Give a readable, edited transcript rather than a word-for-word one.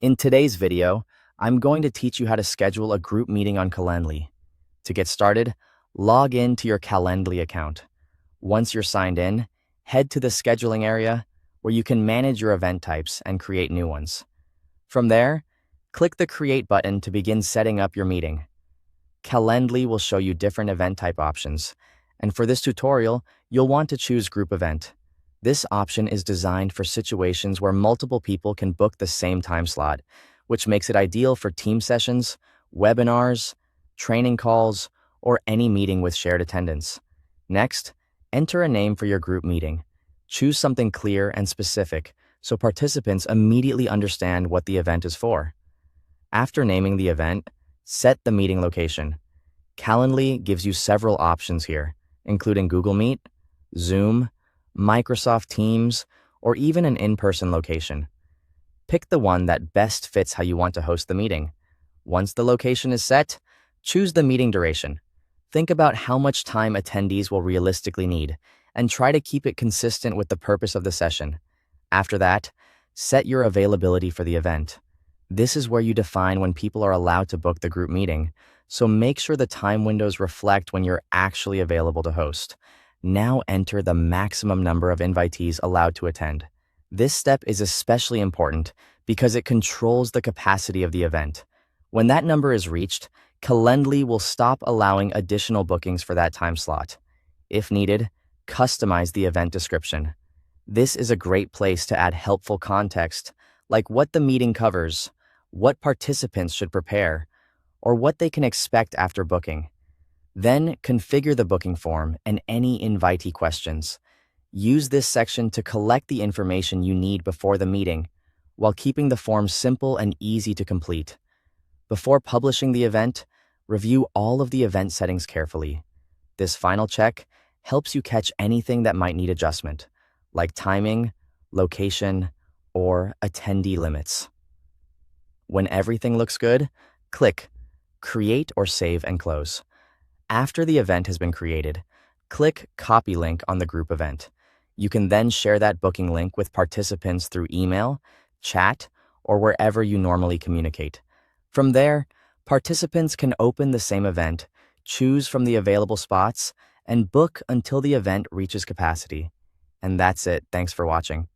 In today's video, I'm going to teach you how to schedule a group meeting on Calendly. To get started, log in to your Calendly account. Once you're signed in, head to the scheduling area where you can manage your event types and create new ones. From there, click the Create button to begin setting up your meeting. Calendly will show you different event type options, and for this tutorial, you'll want to choose Group Event. This option is designed for situations where multiple people can book the same time slot, which makes it ideal for team sessions, webinars, training calls, or any meeting with shared attendance. Next, enter a name for your group meeting. Choose something clear and specific so participants immediately understand what the event is for. After naming the event, set the meeting location. Calendly gives you several options here, including Google Meet, Zoom, Microsoft Teams, or even an in-person location. Pick the one that best fits how you want to host the meeting. Once the location is set, choose the meeting duration. Think about how much time attendees will realistically need, and try to keep it consistent with the purpose of the session. After that, set your availability for the event. This is where you define when people are allowed to book the group meeting, so make sure the time windows reflect when you're actually available to host. Now enter the maximum number of invitees allowed to attend. This step is especially important because it controls the capacity of the event. When that number is reached, Calendly will stop allowing additional bookings for that time slot. If needed, customize the event description. This is a great place to add helpful context, like what the meeting covers, what participants should prepare, or what they can expect after booking. Then configure the booking form and any invitee questions. Use this section to collect the information you need before the meeting, while keeping the form simple and easy to complete. Before publishing the event, review all of the event settings carefully. This final check helps you catch anything that might need adjustment, like timing, location, or attendee limits. When everything looks good, click Create or Save and Close. After the event has been created, click Copy Link on the group event. You can then share that booking link with participants through email, chat, or wherever you normally communicate. From there, participants can open the same event, choose from the available spots, and book until the event reaches capacity. And that's it. Thanks for watching.